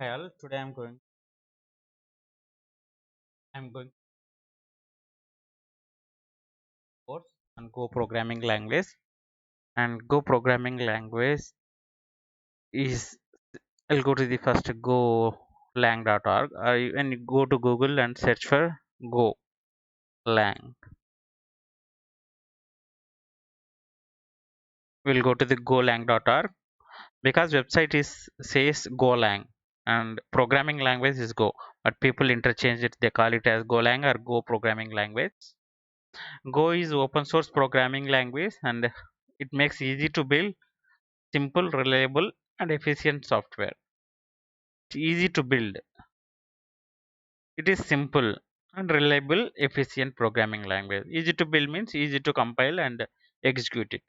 Hi all, today I'm going course on Go programming language, and Go programming language is I'll go to the first golang.org. When you go to Google and search for golang, we'll go to the golang.org because website is says golang and programming language is Go, but people interchange it. They call it as golang or Go programming language. Go is open source programming language and it makes easy to build simple, reliable, and efficient software. It's easy to build. It is simple and reliable, efficient programming language. Easy to build means easy to compile and execute it.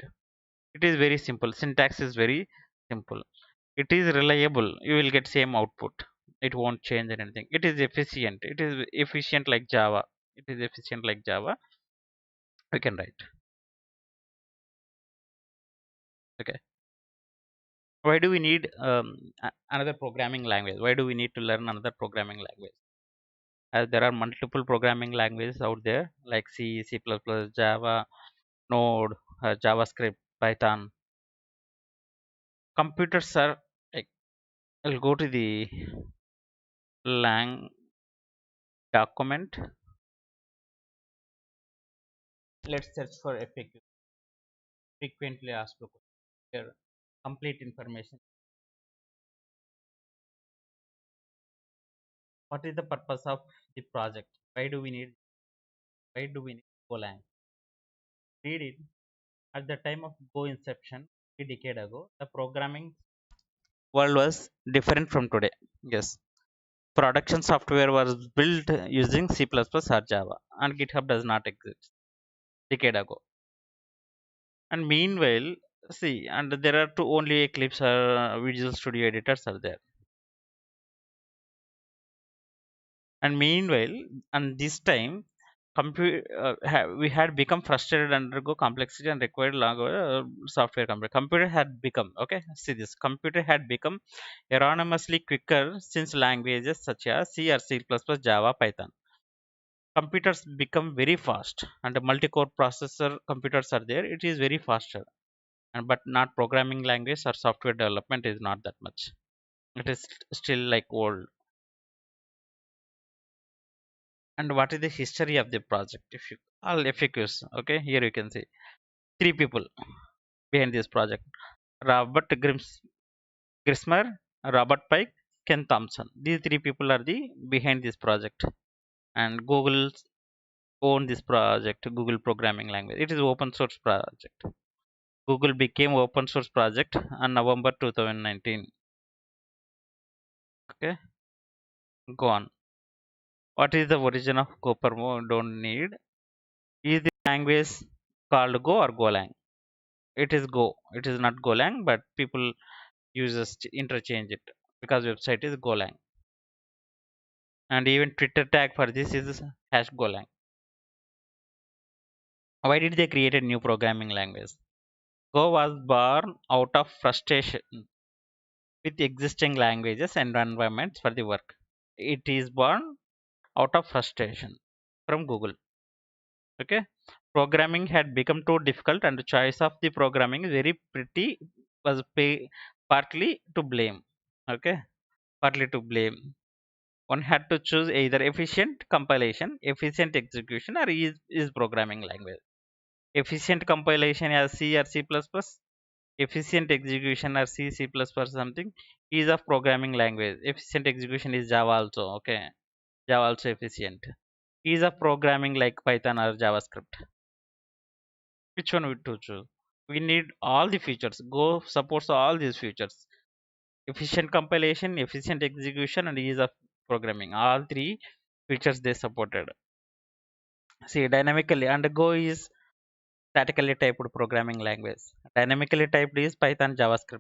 It is very simple. Syntax is very simple. It is reliable. You will get same output. It won't change anything. It is efficient. It is efficient like Java. It is efficient like Java. We can write. Okay. Why do we need another programming language? Why do we need to learn another programming language? As there are multiple programming languages out there like C, C++, Java, Node, JavaScript, Python. Computers are like, I'll go to the lang document. Let's search for FAQ, frequently asked questions. Here, complete information. What is the purpose of the project? Why do we need Golang? Read it. At the time of Go inception, a decade ago, the programming world was different from today. Yes. Production software was built using C++ or Java, and GitHub does not exist decade ago. And meanwhile, see, and there are two only Eclipse or Visual Studio editors are there. And meanwhile, and this time, we had become frustrated undergo complexity and required longer software. Computer had become okay. See this computer had become enormously quicker since languages such as C or C++, Java, Python. Computers become very fast and the multi-core processor computers are there. It is very faster, and but not programming language or software development is not that much. It is still like old. And what is the history of the project? If you all FAQs, okay, here you can see three people behind this project: Robert Grismer, Robert Pike, Ken Thompson. These three people are the behind this project, and Google own this project. Google programming language. It is open source project. Google became open source project on November 2019. Okay, go on. What is the origin of Gopermo? Don't need. Is the language called Go or Golang? It is Go. It is not Golang, but people uses interchange it because website is Golang. And even Twitter tag for this is hash Golang. Why did they create a new programming language? Go was born out of frustration with existing languages and environments for the work. It is born out of frustration from Google. Okay, programming had become too difficult, and the choice of the programming is very pretty was partly to blame. Okay, partly to blame. One had to choose either efficient compilation, efficient execution, or is programming language. Efficient compilation as C or C++, efficient execution or C something is of programming language. Efficient execution is Java also. Okay, Java also efficient. Is of programming like Python or JavaScript. Which one we to choose? We need all the features. Go supports all these features: efficient compilation, efficient execution, and ease of programming. All three features they supported. See, dynamically, and Go is statically typed programming language. Dynamically typed is Python, JavaScript.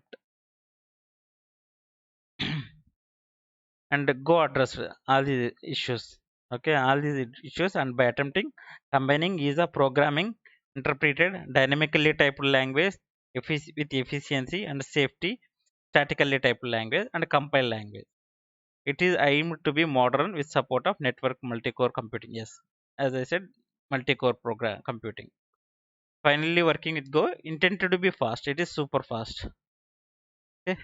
And Go addressed all these issues. Okay, all these issues, and by attempting combining is a programming interpreted dynamically typed language with efficiency and safety, statically typed language, and compiled language. It is aimed to be modern with support of network multi-core computing. Yes, as I said, multi-core program computing. Finally, working with Go intended to be fast. It is super fast. Okay.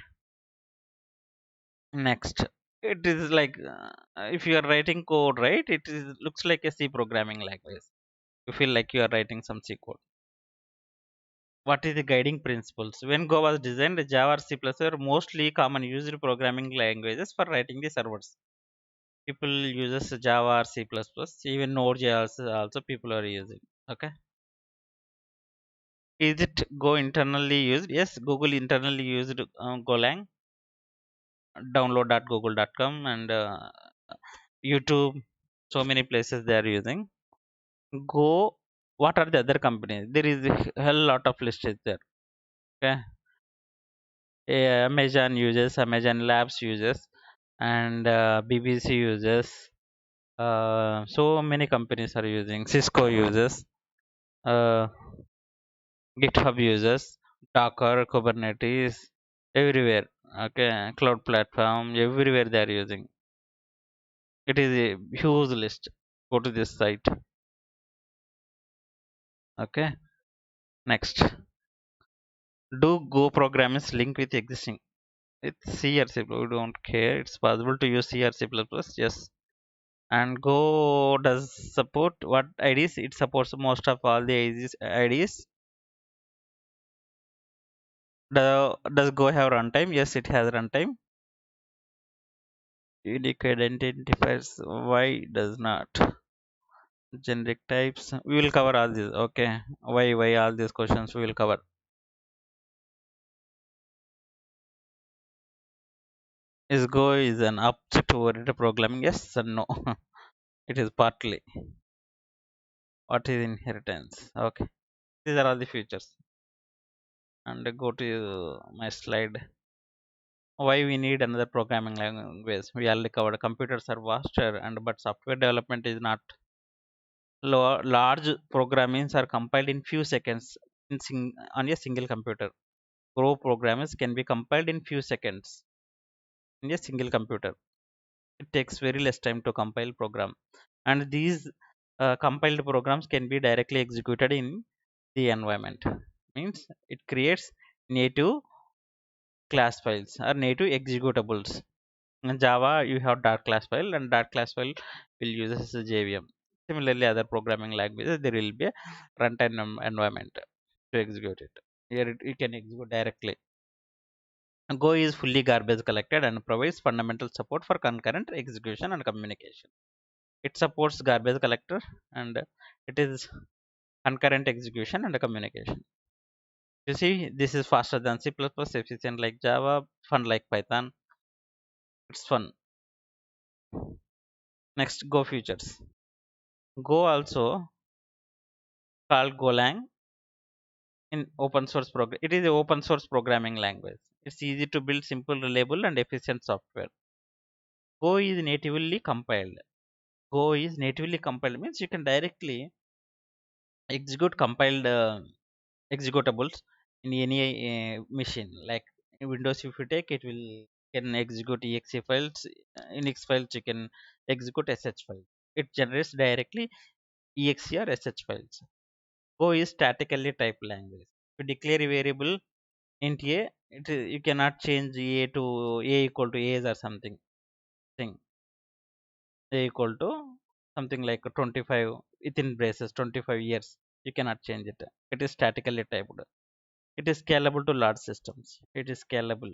Next, it is like if you are writing code, right? It is looks like a C programming language. You feel like you are writing some C code. What is the guiding principles? When Go was designed, Java or C++ were mostly common used programming languages for writing the servers. People uses Java or C++, even Node.js also people are using. Okay. Is it Go internally used? Yes, Google internally used Golang, download.google.com and YouTube. So many places they are using. Go. What are the other companies? There is a hell lot of lists there. Okay. Amazon uses, Amazon Labs uses, and BBC uses. So many companies are using. Cisco uses. Uh, GitHub uses. Docker, Kubernetes, everywhere. Okay, cloud platform, everywhere they are using. It is a huge list. Go to this site. Okay, next. Do Go programs link with existing? It's C or C++. We don't care. It's possible to use C or C++. Yes. And Go does support what IDs? It supports most of all the IDs. Does Go have runtime? Yes, it has runtime. Unique identifiers. Why does not? Generic types. We will cover all these. Okay. Why all these questions we will cover. Is Go is an object-oriented programming? Yes and no. It is partly. What is inheritance? Okay. These are all the features. And go to my slide. Why we need another programming language? We already covered. Computers are vaster, and but software development is not. Large programs are compiled in few seconds on a single computer. Pro programs can be compiled in few seconds in a single computer. It takes very less time to compile program, and these compiled programs can be directly executed in the environment. Means it creates native class files or native executables. In Java, you have dart class file, and dart class file will use as a JVM. Similarly, other programming languages there will be a runtime environment to execute it. Here you can execute directly. Go is fully garbage collected and provides fundamental support for concurrent execution and communication. It supports garbage collector and it is concurrent execution and communication. You see, this is faster than C++, efficient like Java, fun like Python. It's fun. Next, Go features. Go also called Golang in open source program. It is an open source programming language. It's easy to build simple, reliable, and efficient software. Go is natively compiled. Go is natively compiled means you can directly execute compiled executables in any machine. Like in Windows, if you take it, will can execute exe files. In exe files, you can execute sh files. It generates directly exe or sh files. Go is statically typed language. To declare a variable int a, you cannot change a to a equal to a or something. Thing a equal to something like 25 within braces 25 years. You cannot change it. It is statically typed. It is scalable to large systems. It is scalable.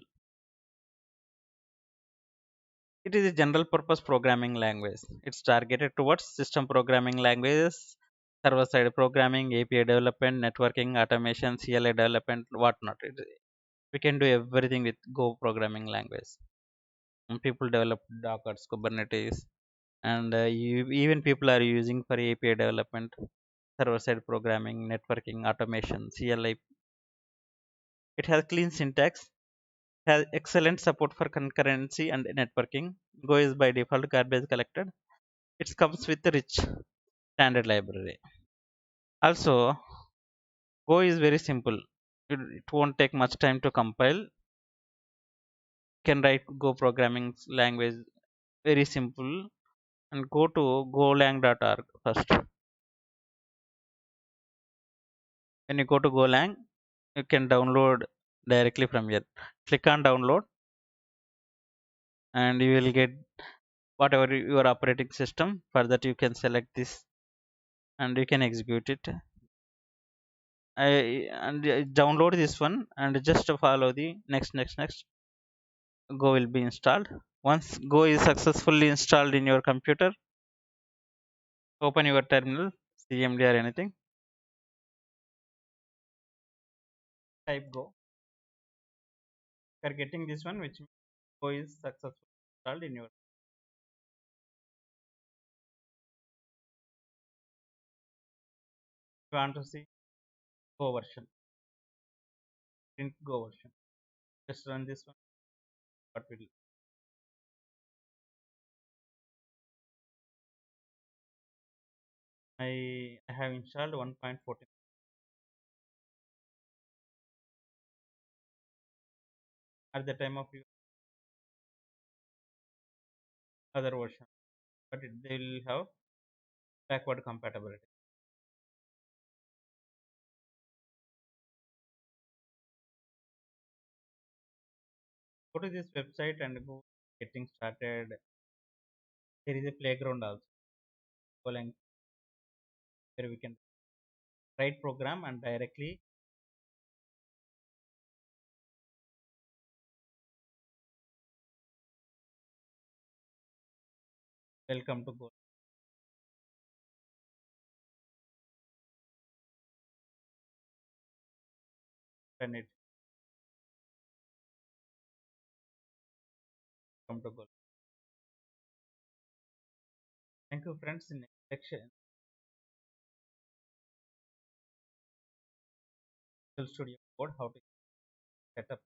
It is a general purpose programming language. It's targeted towards system programming languages, server side programming, API development, networking, automation, CLI development, whatnot. We can do everything with Go programming language. And people develop Dockers, Kubernetes, and even people are using for API development, server side programming, networking, automation, CLI. It has clean syntax, has excellent support for concurrency and networking. Go is by default garbage collected. It comes with a rich standard library. Also, Go is very simple. It won't take much time to compile. Can write Go programming language very simple, and go to golang.org first. When you go to golang, you can download directly from here. Click on download, and you will get whatever your operating system. For that, you can select this and you can execute it. Download this one and just follow the next. Go will be installed. Once Go is successfully installed in your computer, open your terminal, cmd or anything, type Go. You are getting this one, which means Go is successfully installed in your. If you want to see Go version, print Go version. Just run this one. What will I have installed 1.14 at the time of your other version, but they will have backward compatibility. Go to this website and go getting started. There is a playground also, Golang, where we can write program and directly welcome to Go. And it come to Go. Thank you, friends. In next section, Visual Studio Code, how to set up